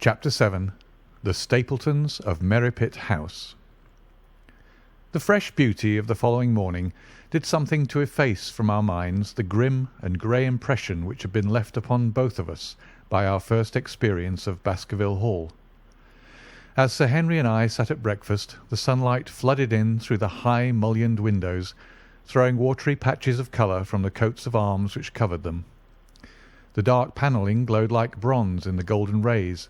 Chapter 7. The Stapletons of Meripit House. The fresh beauty of the following morning did something to efface from our minds the grim and grey impression which had been left upon both of us by our first experience of Baskerville Hall. As Sir Henry and I sat at breakfast, the sunlight flooded in through the high mullioned windows, throwing watery patches of colour from the coats of arms which covered them. The dark panelling glowed like bronze in the golden rays,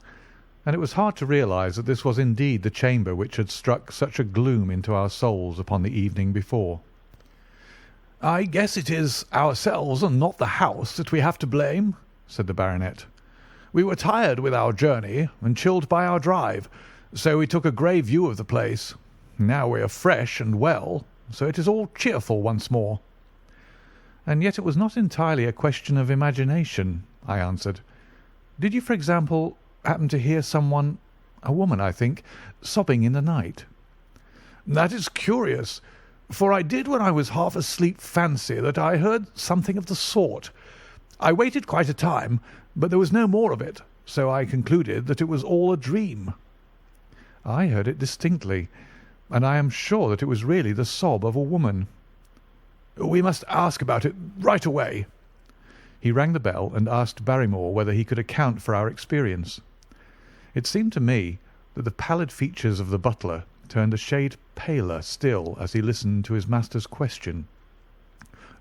and it was hard to realise that this was indeed the chamber which had struck such a gloom into our souls upon the evening before. "I guess it is ourselves and not the house that we have to blame," said the baronet. "We were tired with our journey and chilled by our drive, so we took a grey view of the place. Now we are fresh and well, so it is all cheerful once more." "And yet it was not entirely a question of imagination," I answered. "Did you, for example, happen to hear someone, a woman, I think, sobbing in the night?" "That is curious, for I did when I was half asleep fancy that I heard something of the sort. I waited quite a time, but there was no more of it, so I concluded that it was all a dream." "I heard it distinctly, and I am sure that it was really the sob of a woman." "We must ask about it right away." He rang the bell and asked Barrymore whether he could account for our experience. It seemed to me that the pallid features of the butler turned a shade paler still as he listened to his master's question.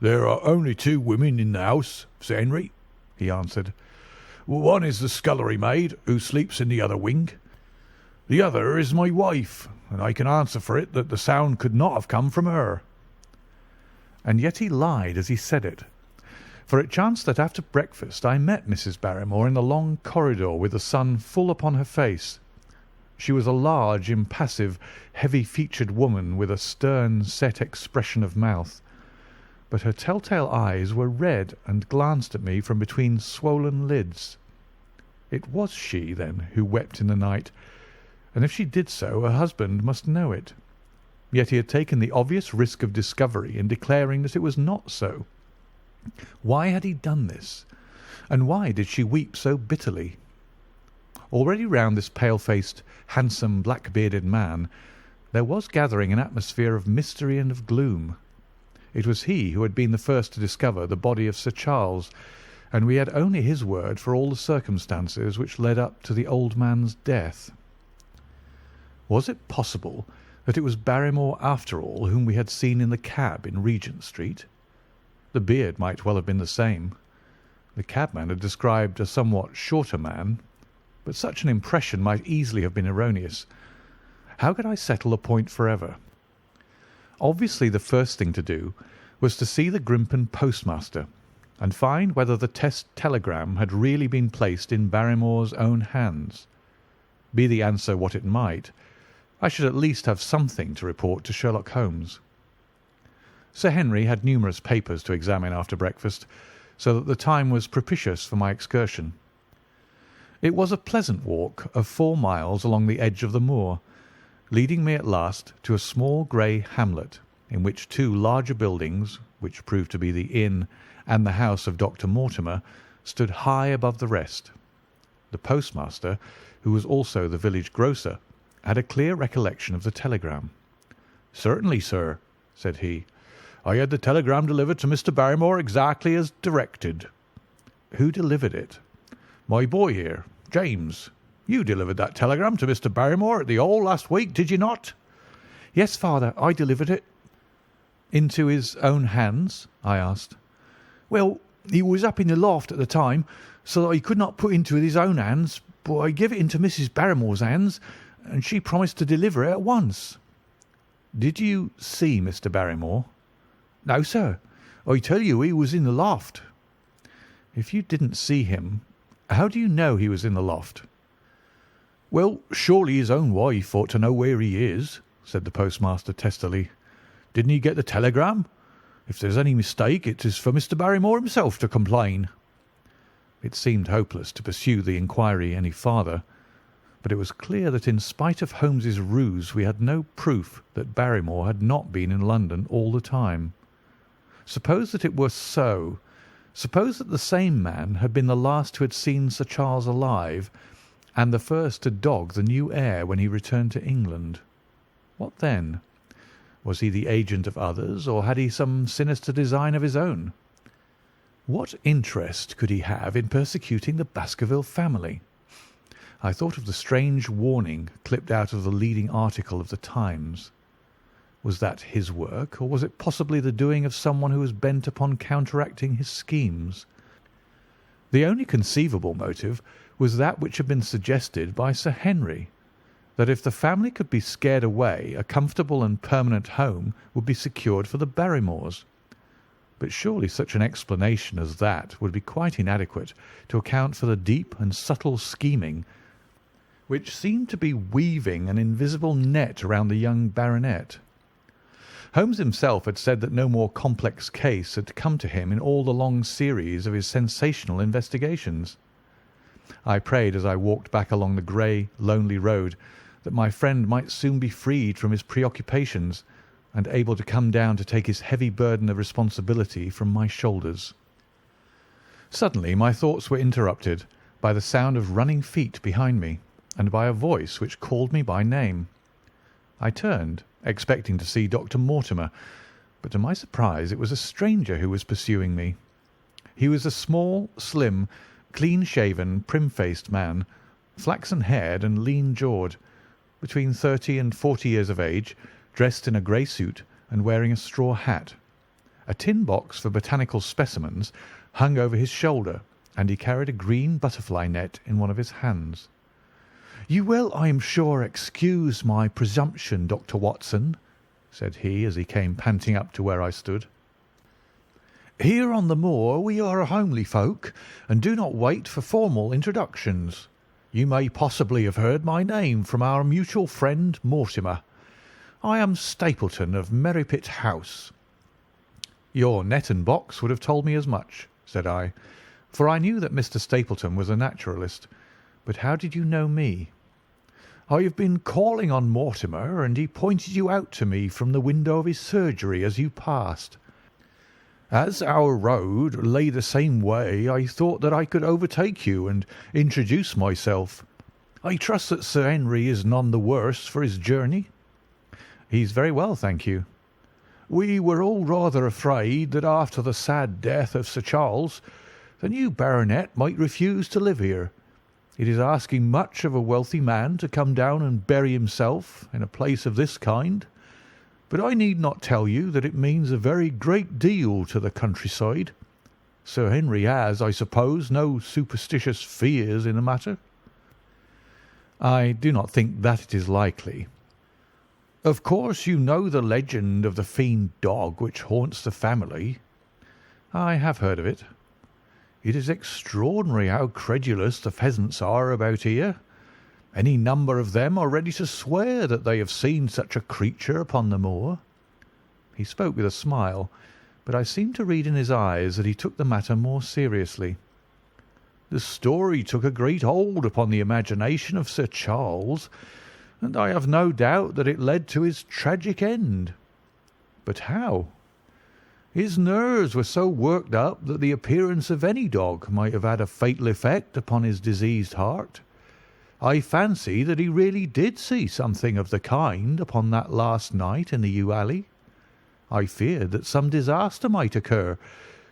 "There are only two women in the house, Sir Henry," he answered. "One is the scullery maid, who sleeps in the other wing. The other is my wife, and I can answer for it that the sound could not have come from her." And yet he lied as he said it, for it chanced that after breakfast I met Mrs. Barrymore in the long corridor with the sun full upon her face. She was a large, impassive, heavy-featured woman with a stern, set expression of mouth, but her telltale eyes were red and glanced at me from between swollen lids. It was she, then, who wept in the night, and if she did so her husband must know it. Yet he had taken the obvious risk of discovery in declaring that it was not so. Why had he done this, and why did she weep so bitterly? Already round this pale-faced, handsome, black-bearded man there was gathering an atmosphere of mystery and of gloom. It was he who had been the first to discover the body of Sir Charles, and we had only his word for all the circumstances which led up to the old man's death. Was it possible that it was Barrymore after all whom we had seen in the cab in Regent Street? The beard might well have been the same. The cabman had described a somewhat shorter man, but such an impression might easily have been erroneous. How could I settle the point forever? Obviously the first thing to do was to see the Grimpen postmaster and find whether the test telegram had really been placed in Barrymore's own hands. Be the answer what it might, I should at least have something to report to Sherlock Holmes. Sir Henry had numerous papers to examine after breakfast, so that the time was propitious for my excursion. It was a pleasant walk of 4 miles along the edge of the moor, leading me at last to a small grey hamlet, in which 2 larger buildings, which proved to be the inn and the house of Dr. Mortimer, stood high above the rest. The postmaster, who was also the village grocer, had a clear recollection of the telegram. "Certainly, sir," said he. "I had the telegram delivered to Mr. Barrymore exactly as directed." "Who delivered it?" "My boy here, James. You delivered that telegram to Mr. Barrymore at the Hall last week, did you not?" "Yes, father, I delivered it." "Into his own hands?" I asked. "Well, he was up in the loft at the time, so that he could not put into his own hands, but I gave it into Mrs. Barrymore's hands, and she promised to deliver it at once." "Did you see Mr. Barrymore?" "No, sir. I tell you he was in the loft." "If you didn't see him, how do you know he was in the loft?" "Well, surely his own wife ought to know where he is," said the postmaster testily. "Didn't he get the telegram? If there's any mistake, it is for Mr. Barrymore himself to complain." It seemed hopeless to pursue the inquiry any farther, but it was clear that in spite of Holmes's ruse we had no proof that Barrymore had not been in London all the time. Suppose that it were so, suppose that the same man had been the last who had seen Sir Charles alive, and the first to dog the new heir when he returned to England. What then? Was he the agent of others, or had he some sinister design of his own? What interest could he have in persecuting the Baskerville family? I thought of the strange warning clipped out of the leading article of the Times. Was that his work, or was it possibly the doing of someone who was bent upon counteracting his schemes? The only conceivable motive was that which had been suggested by Sir Henry, that if the family could be scared away, a comfortable and permanent home would be secured for the Barrymores. But surely such an explanation as that would be quite inadequate to account for the deep and subtle scheming which seemed to be weaving an invisible net around the young baronet. Holmes himself had said that no more complex case had come to him in all the long series of his sensational investigations. I prayed as I walked back along the grey, lonely road that my friend might soon be freed from his preoccupations and able to come down to take his heavy burden of responsibility from my shoulders. Suddenly my thoughts were interrupted by the sound of running feet behind me, and by a voice which called me by name. I turned, expecting to see Dr. Mortimer, but to my surprise it was a stranger who was pursuing me. He was a small, slim, clean-shaven, prim-faced man, flaxen-haired and lean-jawed, between 30 and 40 years of age, dressed in a grey suit and wearing a straw hat. A tin box for botanical specimens hung over his shoulder, and he carried a green butterfly net in one of his hands. "You will, I am sure, excuse my presumption, Dr. Watson," said he as he came panting up to where I stood. "Here on the moor we are a homely folk, and do not wait for formal introductions. You may possibly have heard my name from our mutual friend Mortimer. I am Stapleton of Meripit House." "Your net and box would have told me as much," said I, for I knew that Mr. Stapleton was a naturalist. "But how did you know me?" "I have been calling on Mortimer, and he pointed you out to me from the window of his surgery as you passed. As our road lay the same way, I thought that I could overtake you and introduce myself. I trust that Sir Henry is none the worse for his journey." "He's very well, thank you." "We were all rather afraid that after the sad death of Sir Charles, the new baronet might refuse to live here. It is asking much of a wealthy man to come down and bury himself in a place of this kind, but I need not tell you that it means a very great deal to the countryside. Sir Henry has, I suppose, no superstitious fears in the matter?" "I do not think that it is likely." "Of course you know the legend of the fiend dog which haunts the family?" "I have heard of it." "It is extraordinary how credulous the pheasants are about here. Any number of them are ready to swear that they have seen such a creature upon the moor." He spoke with a smile, but I seemed to read in his eyes that he took the matter more seriously. "The story took a great hold upon the imagination of Sir Charles, and I have no doubt that it led to his tragic end." "But how?" "His nerves were so worked up that the appearance of any dog might have had a fatal effect upon his diseased heart. I fancy that he really did see something of the kind upon that last night in the yew alley. I feared that some disaster might occur,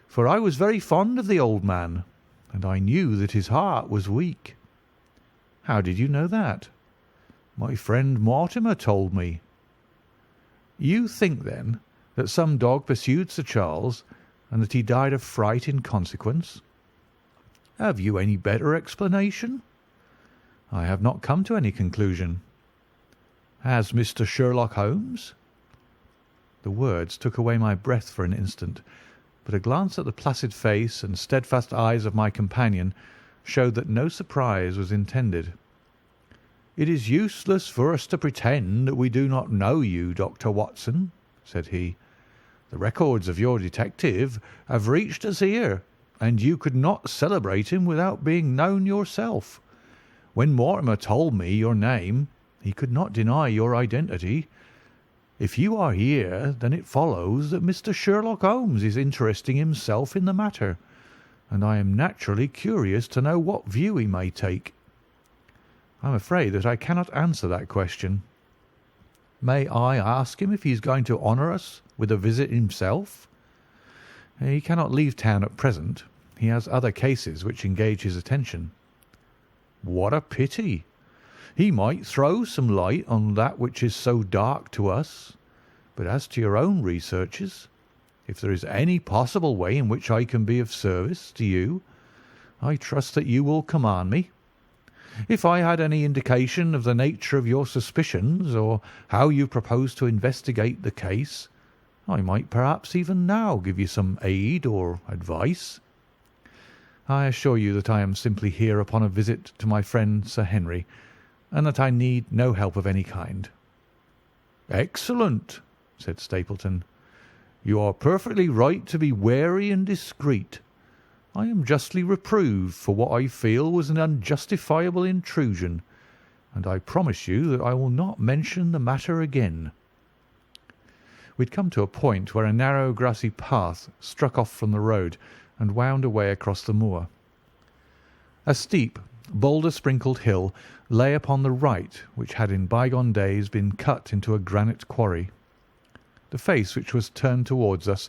for I was very fond of the old man, and I knew that his heart was weak." "How did you know that?" "My friend Mortimer told me." "You think, then, that some dog pursued Sir Charles, and that he died of fright in consequence?" "Have you any better explanation?" "I have not come to any conclusion." "Has Mr. Sherlock Holmes?" The words took away my breath for an instant, but a glance at the placid face and steadfast eyes of my companion showed that no surprise was intended. "It is useless for us to pretend that we do not know you, Dr. Watson," said he. "The records of your detective have reached us here, and you could not celebrate him without being known yourself. When Mortimer told me your name, he could not deny your identity. If you are here, then it follows that Mr. Sherlock Holmes is interesting himself in the matter, and I am naturally curious to know what view he may take." I'm afraid that I cannot answer that question. May I ask him if he is going to honour us with a visit himself? He cannot leave town at present. He has other cases which engage his attention. What a pity! He might throw some light on that which is so dark to us. But as to your own researches, if there is any possible way in which I can be of service to you, I trust that you will command me. If I had any indication of the nature of your suspicions, or how you propose to investigate the case, I might perhaps even now give you some aid or advice. I assure you that I am simply here upon a visit to my friend Sir Henry, and that I need no help of any kind." "Excellent," said Stapleton. "You are perfectly right to be wary and discreet. I am justly reproved for what I feel was an unjustifiable intrusion, and I promise you that I will not mention the matter again." We had come to a point where a narrow grassy path struck off from the road and wound away across the moor. A steep, boulder-sprinkled hill lay upon the right, which had in bygone days been cut into a granite quarry. The face which was turned towards us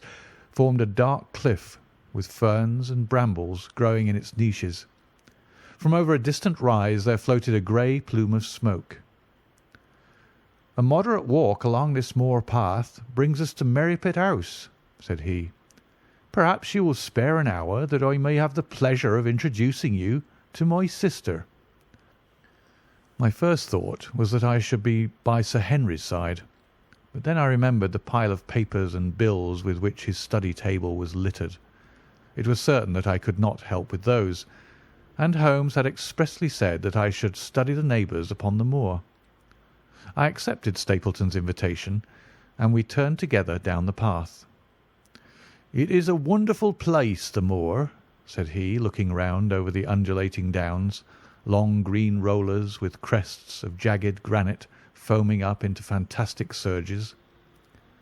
formed a dark cliff, with ferns and brambles growing in its niches. From over a distant rise there floated a grey plume of smoke. "A moderate walk along this moor path brings us to Meripit House," said he. "Perhaps you will spare an hour that I may have the pleasure of introducing you to my sister." My first thought was that I should be by Sir Henry's side, but then I remembered the pile of papers and bills with which his study table was littered. It was certain that I could not help with those, and Holmes had expressly said that I should study the neighbours upon the moor. I accepted Stapleton's invitation, and we turned together down the path. "It is a wonderful place, the moor," said he, looking round over the undulating downs, long green rollers with crests of jagged granite foaming up into fantastic surges.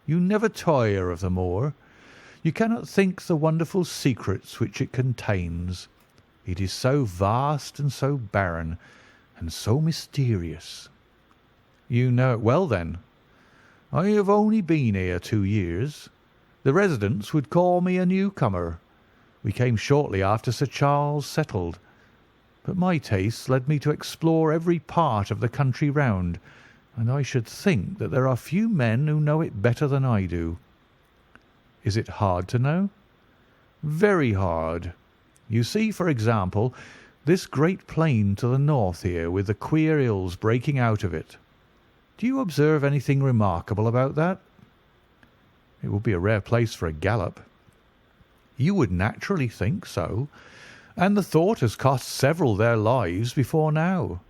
"You never tire of the moor. You cannot think the wonderful secrets which it contains. It is so vast and so barren, and so mysterious." "You know it well, then?" "I have only been here 2 years. The residents would call me a newcomer. We came shortly after Sir Charles settled, but my tastes led me to explore every part of the country round, and I should think that there are few men who know it better than I do." "Is it hard to know?" "Very hard. You see, for example, this great plain to the north here, with the queer hills breaking out of it. Do you observe anything remarkable about that?" "It would be a rare place for a gallop." "You would naturally think so, and the thought has cost several their lives before now.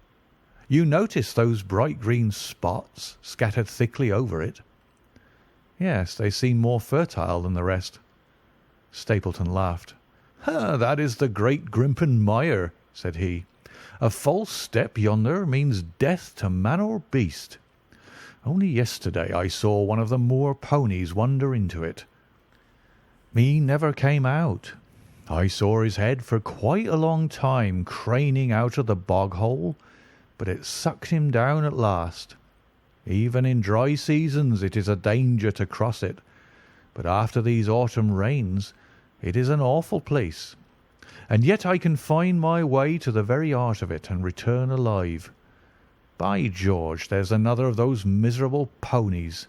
You notice those bright green spots scattered thickly over it?" "Yes, they seem more fertile than the rest." Stapleton laughed. "That is the great Grimpen Mire," said he. "A false step yonder means death to man or beast. Only yesterday I saw one of the moor ponies wander into it. He never came out. I saw his head for quite a long time craning out of the bog hole, but it sucked him down at last. Even in dry seasons it is a danger to cross it, but after these autumn rains it is an awful place. And yet I can find my way to the very heart of it and return alive. By George, there's another of those miserable ponies."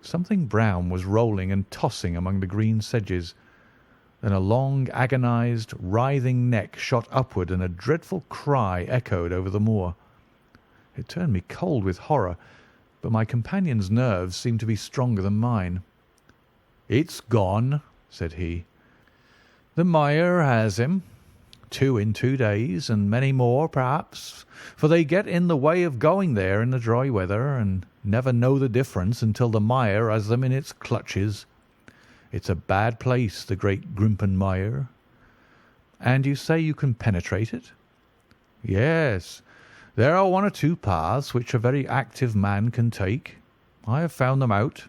Something brown was rolling and tossing among the green sedges. Then a long, agonized, writhing neck shot upward, and a dreadful cry echoed over the moor. It turned me cold with horror, but my companion's nerves seemed to be stronger than mine. "It's gone," said he. "The mire has him. 2 in 2 days, and many more, perhaps, for they get in the way of going there in the dry weather, and never know the difference until the mire has them in its clutches. It's a bad place, the great Grimpen Mire." "And you say you can penetrate it?" "Yes. There are 1 or 2 paths which a very active man can take. I have found them out."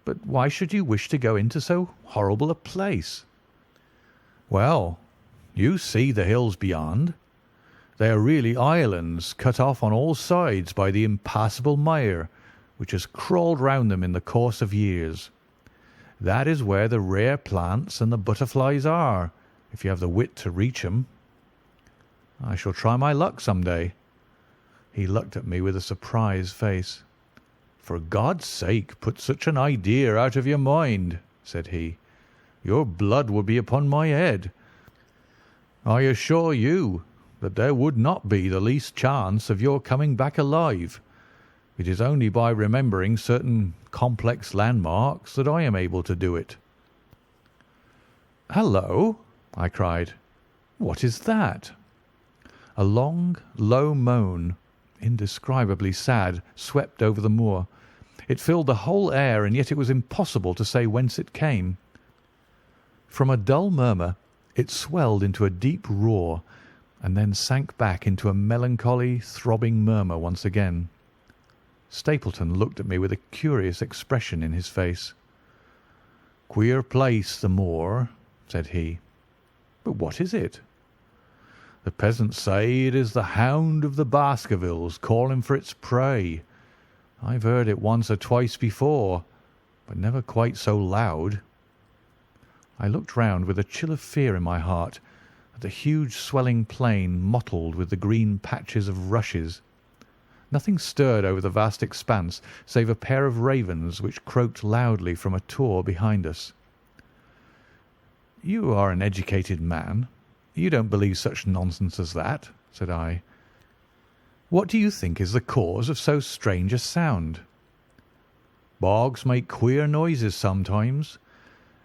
"But why should you wish to go into so horrible a place?" "Well, you see the hills beyond. They are really islands cut off on all sides by the impassable mire, which has crawled round them in the course of years. That is where the rare plants and the butterflies are, if you have the wit to reach 'em. I shall try my luck some day." He looked at me with a surprised face. "For God's sake, put such an idea out of your mind," said he. "Your blood would be upon my head. I assure you that there would not be the least chance of your coming back alive. It is only by remembering certain complex landmarks that I am able to do it." "Hallo!" I cried. "What is that?" A long, low moan, indescribably sad, swept over the moor. It filled the whole air, and yet it was impossible to say whence it came. From a dull murmur it swelled into a deep roar, and then sank back into a melancholy, throbbing murmur once again. Stapleton looked at me with a curious expression in his face. "Queer place, the moor," said he. "But what is it?" "The peasants say it is the Hound of the Baskervilles calling for its prey. I've heard it once or twice before, but never quite so loud." I looked round with a chill of fear in my heart at the huge swelling plain mottled with the green patches of rushes. Nothing stirred over the vast expanse save a pair of ravens which croaked loudly from a tor behind us. "You are an educated man. You don't believe such nonsense as that," said I. "What do you think is the cause of so strange a sound?" "Bogs make queer noises sometimes.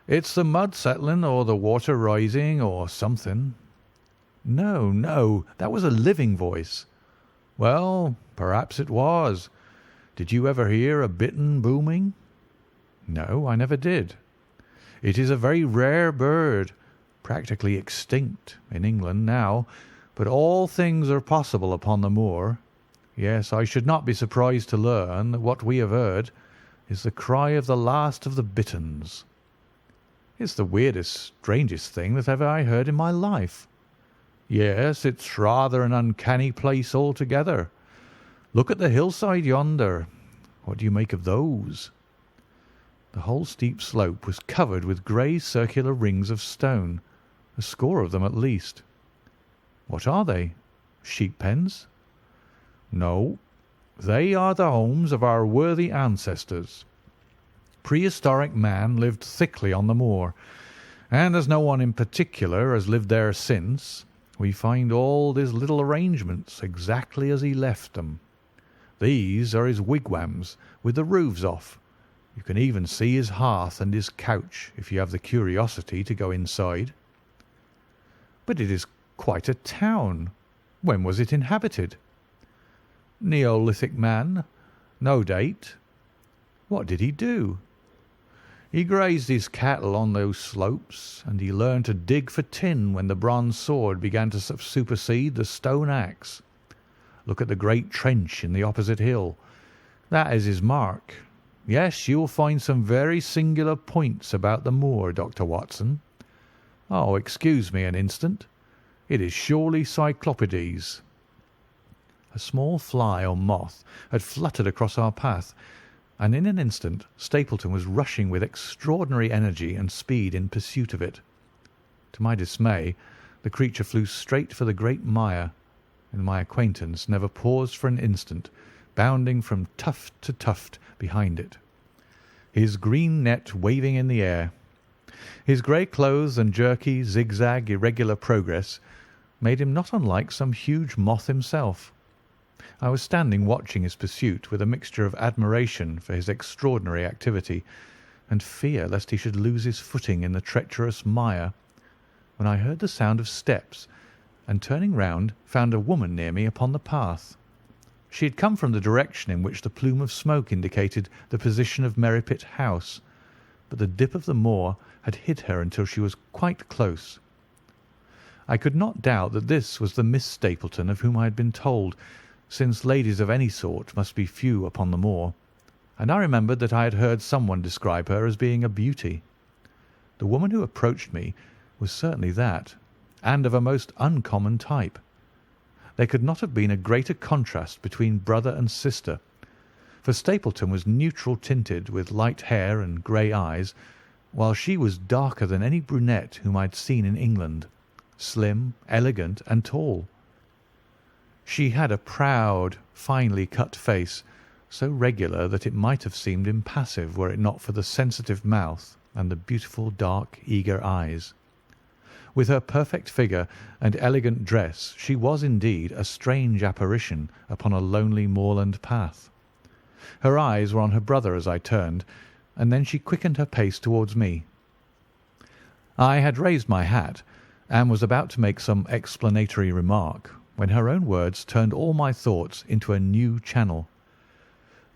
It's the mud settling or the water rising or something." "No, no, that was a living voice." "Well, perhaps it was. Did you ever hear a bittern booming?" "No, I never did." "It is a very rare bird, practically extinct in England now, but all things are possible upon the moor. Yes, I should not be surprised to learn that what we have heard is the cry of the last of the bitterns." "It's the weirdest, strangest thing that ever I heard in my life." "Yes, it's rather an uncanny place altogether. Look at the hillside yonder. What do you make of those?" The whole steep slope was covered with grey circular rings of stone, a score of them at least. "What are they? Sheep pens?" "No, they are the homes of our worthy ancestors. Prehistoric man lived thickly on the moor, and as no one in particular has lived there since, we find all his little arrangements exactly as he left them. These are his wigwams with the roofs off. You can even see his hearth and his couch if you have the curiosity to go inside." "But it is quite a town. When was it inhabited?" "Neolithic man. No date." "What did he do?" "He grazed his cattle on those slopes, and he learned to dig for tin when the bronze sword began to supersede the stone axe. Look at the great trench in the opposite hill. That is his mark. Yes, you will find some very singular points about the moor, Dr. Watson. Oh, excuse me an instant. It is surely Cyclopides." A small fly or moth had fluttered across our path, and in an instant Stapleton was rushing with extraordinary energy and speed in pursuit of it. To my dismay, the creature flew straight for the great mire, and my acquaintance never paused for an instant, bounding from tuft to tuft behind it, his green net waving in the air. His grey clothes and jerky, zigzag, irregular progress made him not unlike some huge moth himself. I was standing watching his pursuit with a mixture of admiration for his extraordinary activity and fear lest he should lose his footing in the treacherous mire, when I heard the sound of steps, and turning round found a woman near me upon the path. She had come from the direction in which the plume of smoke indicated the position of Meripit House, but the dip of the moor had hid her until she was quite close. I could not doubt that this was the Miss Stapleton of whom I had been told, since ladies of any sort must be few upon the moor, and I remembered that I had heard someone describe her as being a beauty. The woman who approached me was certainly that, and of a most uncommon type. there could not have been a greater contrast between brother and sister, for Stapleton was neutral tinted with light hair and grey eyes, while she was darker than any brunette whom I had seen in England, slim, elegant, and tall. She had a proud, finely cut face, so regular that it might have seemed impassive were it not for the sensitive mouth and the beautiful dark, eager eyes. With her perfect figure and elegant dress she was indeed a strange apparition upon a lonely moorland path. Her eyes were on her brother as I turned, and then she quickened her pace towards me. I had raised my hat, and was about to make some explanatory remark, when her own words turned all my thoughts into a new channel.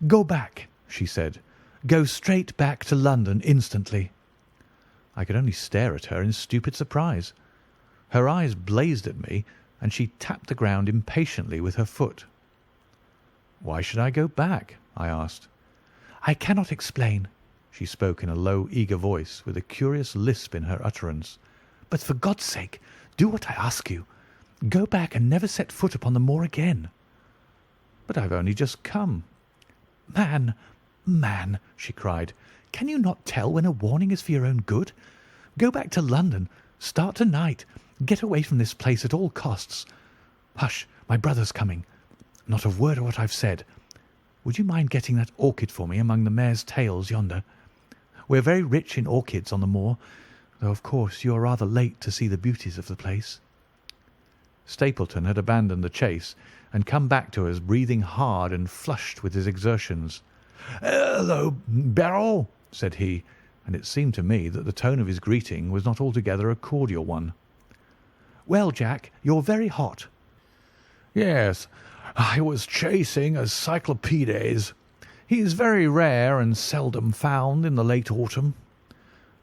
"Go back," she said. "Go straight back to London instantly." I could only stare at her in stupid surprise. Her eyes blazed at me, and she tapped the ground impatiently with her foot. "Why should I go back?" I asked. "I cannot explain." She spoke in a low, eager voice, with a curious lisp in her utterance. "But for God's sake, do what I ask you. Go back and never set foot upon the moor again." "But I've only just come." Man," she cried, "can you not tell when a warning is for your own good? Go back to London. Start to-night. Get away from this place at all costs. Hush, my brother's coming. Not a word of what I've said. Would you mind getting that orchid for me among the mare's tails yonder? We're very rich in orchids on the moor, though of course you are rather late to see the beauties of the place." Stapleton had abandoned the chase and come back to us breathing hard and flushed with his exertions. "Hello, Beryl," said he, and it seemed to me that the tone of his greeting was not altogether a cordial one. "Well, Jack, you're very hot." "Yes, I was chasing a cyclopedes. He is very rare and seldom found in the late autumn.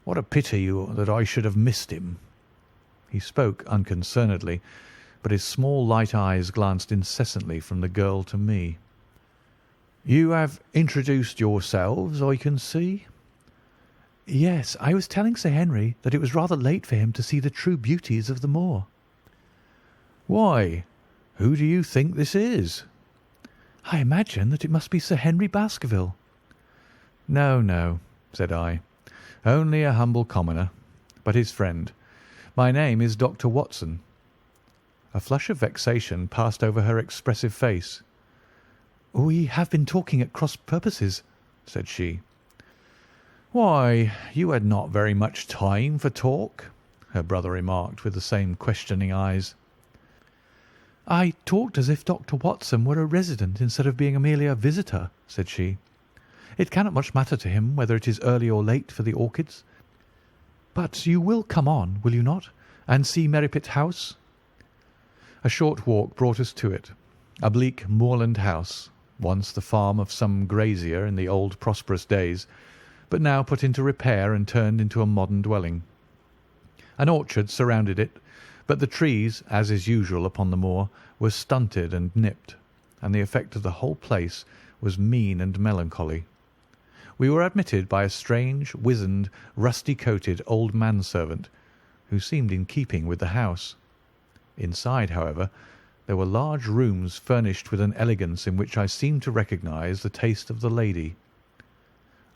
What a pity that I should have missed him." He spoke unconcernedly, but his small light eyes glanced incessantly from the girl to me. "You have introduced yourselves, I can see." "Yes, I was telling Sir Henry that it was rather late for him to see the true beauties of the moor." "Why, who do you think this is?" "I imagine that it must be Sir Henry Baskerville." "No, no," said I, "only a humble commoner, but his friend. My name is Dr. Watson." A flush of vexation passed over her expressive face. "We have been talking at cross purposes," said she. "Why, you had not very much time for talk," her brother remarked with the same questioning eyes. "I talked as if Dr. Watson were a resident instead of being merely a visitor," said she. "It cannot much matter to him whether it is early or late for the orchids. But you will come on, will you not, and see Meripit House?" A short walk brought us to it, a bleak moorland house, once the farm of some grazier in the old prosperous days, but now put into repair and turned into a modern dwelling. An orchard surrounded it, but the trees, as is usual upon the moor, were stunted and nipped, and the effect of the whole place was mean and melancholy. We were admitted by a strange, wizened, rusty-coated old manservant, who seemed in keeping with the house. Inside, however, there were large rooms furnished with an elegance in which I seemed to recognise the taste of the lady.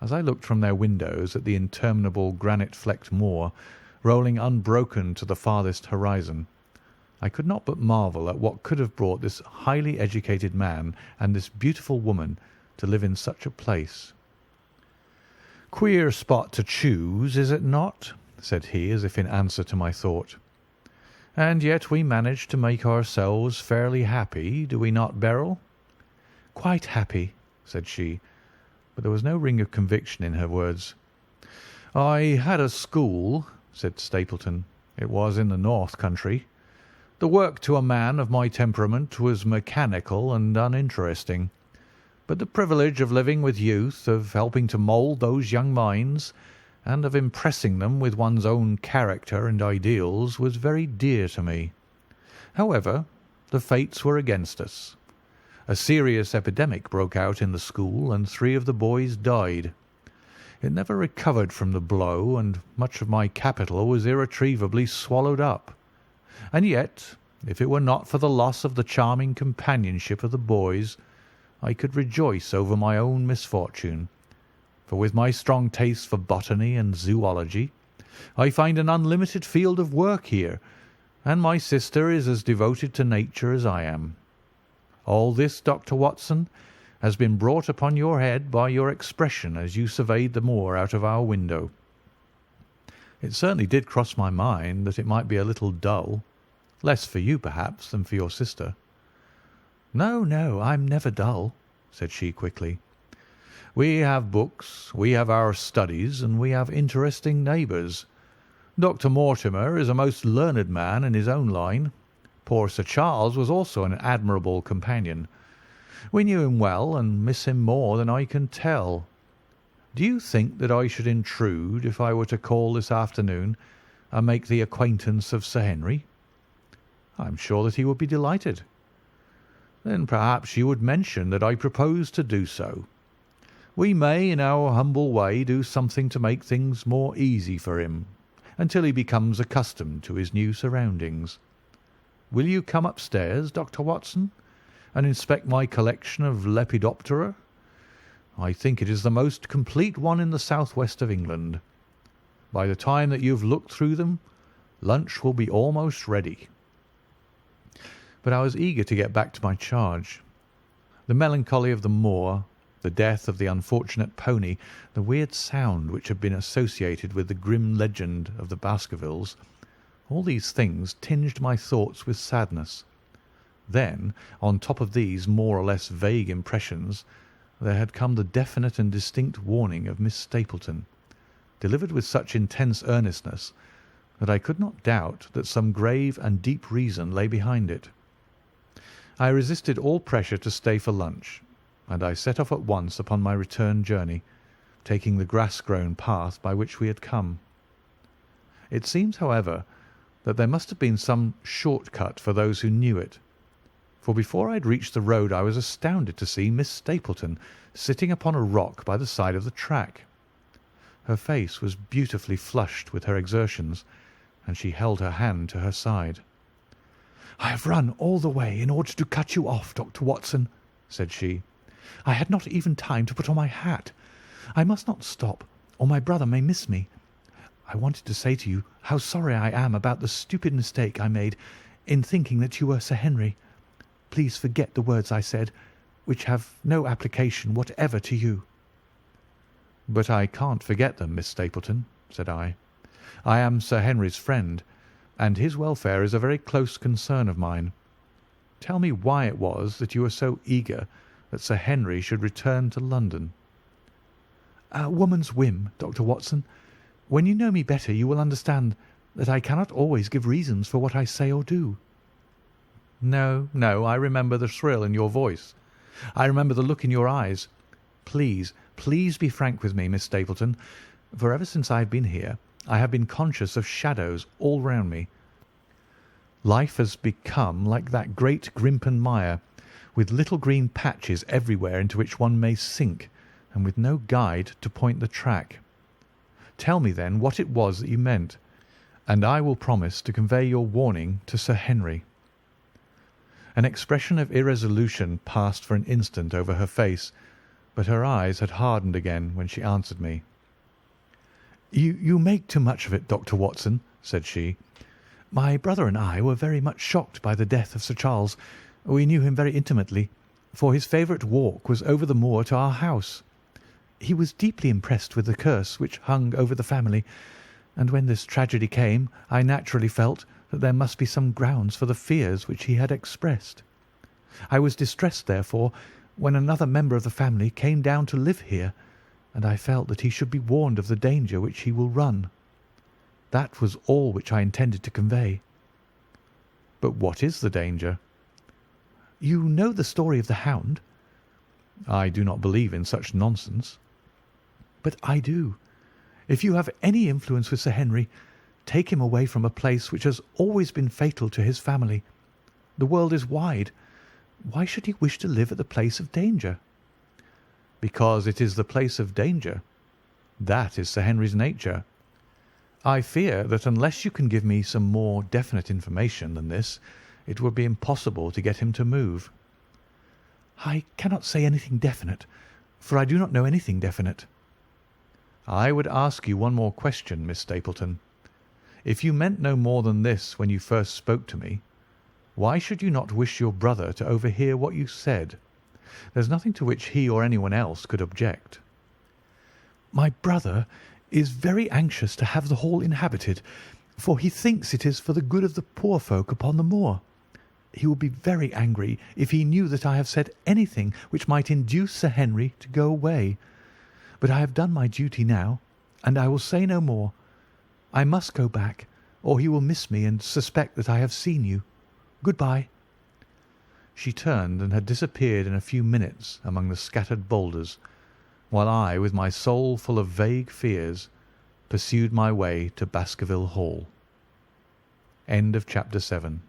As I looked from their windows at the interminable granite-flecked moor, rolling unbroken to the farthest horizon, I could not but marvel at what could have brought this highly educated man and this beautiful woman to live in such a place. "Queer spot to choose, is it not?" said he, as if in answer to my thought. "And yet we manage to make ourselves fairly happy, do we not, Beryl?" "Quite happy," said she, but there was no ring of conviction in her words. "I had a school," said Stapleton. "It was in the north country. The work to a man of my temperament was mechanical and uninteresting, but the privilege of living with youth, of helping to mould those young minds, and of impressing them with one's own character and ideals was very dear to me. However, the fates were against us. A serious epidemic broke out in the school, and 3 of the boys died. It never recovered from the blow, and much of my capital was irretrievably swallowed up. And yet If it were not for the loss of the charming companionship of the boys, I could rejoice over my own misfortune, for with my strong taste for botany and zoology, I find an unlimited field of work here, and my sister is as devoted to nature as I am. All this, Dr. Watson, has been brought upon your head by your expression as you surveyed the moor out of our window. It certainly did cross my mind that it might be a little dull, less for you perhaps than for your sister." "No, no, I'm never dull," said she quickly. "We have books, we have our studies, and we have interesting neighbours. Dr. Mortimer is a most learned man in his own line. Poor Sir Charles was also an admirable companion. We knew him well and miss him more than I can tell. Do you think that I should intrude if I were to call this afternoon and make the acquaintance of Sir Henry?" "I am sure that he would be delighted." "Then perhaps you would mention that I propose to do so. We may, in our humble way, do something to make things more easy for him until he becomes accustomed to his new surroundings. Will you come upstairs, Dr. Watson, and inspect my collection of Lepidoptera? I think it is the most complete one in the southwest of England. By the time that you have looked through them, lunch will be almost ready." But I was eager to get back to my charge. The melancholy of the moor, the death of the unfortunate pony, the weird sound which had been associated with the grim legend of the Baskervilles, all these things tinged my thoughts with sadness. Then, on top of these more or less vague impressions, there had come the definite and distinct warning of Miss Stapleton, delivered with such intense earnestness that I could not doubt that some grave and deep reason lay behind it. I resisted all pressure to stay for lunch, and I set off at once upon my return journey, taking the grass-grown path by which we had come. It seems, however, that there must have been some short-cut for those who knew it, for before I had reached the road I was astounded to see Miss Stapleton sitting upon a rock by the side of the track. Her face was beautifully flushed with her exertions, and she held her hand to her side. "I have run all the way in order to cut you off, Dr. Watson," said she. "I had not even time to put on my hat. I must not stop, or my brother may miss me. I wanted to say to you how sorry I am about the stupid mistake I made in thinking that you were Sir Henry. Please forget the words I said, which have no application whatever to you." "But I can't forget them, Miss Stapleton," said I. "I am Sir Henry's friend, and his welfare is a very close concern of mine. Tell me why it was that you were so eager that Sir Henry should return to London." "A woman's whim, Dr. Watson. When you know me better you will understand that I cannot always give reasons for what I say or do." "No, no, I remember the thrill in your voice. I remember the look in your eyes. Please, please be frank with me, Miss Stapleton, for ever since I have been here I have been conscious of shadows all round me. Life has become like that great Grimpen mire, with little green patches everywhere into which one may sink, and with no guide to point the track. Tell me, then, what it was that you meant, and I will promise to convey your warning to Sir Henry." An expression of irresolution passed for an instant over her face, but her eyes had hardened again when she answered me. You make too much of it, Dr. Watson," said she. "My brother and I were very much shocked by the death of Sir Charles. We knew him very intimately, for his favourite walk was over the moor to our house. He was deeply impressed with the curse which hung over the family, and when this tragedy came I naturally felt that there must be some grounds for the fears which he had expressed. I was distressed, therefore, when another member of the family came down to live here, and I felt that he should be warned of the danger which he will run. That was all which I intended to convey." "But what is the danger?" "You know the story of the hound?" "I do not believe in such nonsense." "But I do. If you have any influence with Sir Henry, take him away from a place which has always been fatal to his family. The world is wide. Why should he wish to live at the place of danger?" "Because it is the place of danger. That is Sir Henry's nature. I fear that unless you can give me some more definite information than this, it would be impossible to get him to move." "I cannot say anything definite, for I do not know anything definite." "I would ask you one more question, Miss Stapleton. If you meant no more than this when you first spoke to me, why should you not wish your brother to overhear what you said? There's nothing to which he or anyone else could object." "My brother is very anxious to have the hall inhabited, for he thinks it is for the good of the poor folk upon the moor. He would be very angry if he knew that I have said anything which might induce Sir Henry to go away. But I have done my duty now, and I will say no more. I must go back, or he will miss me and suspect that I have seen you. Good-bye." She turned and had disappeared in a few minutes among the scattered boulders, while I, with my soul full of vague fears, pursued my way to Baskerville Hall. End of chapter 7.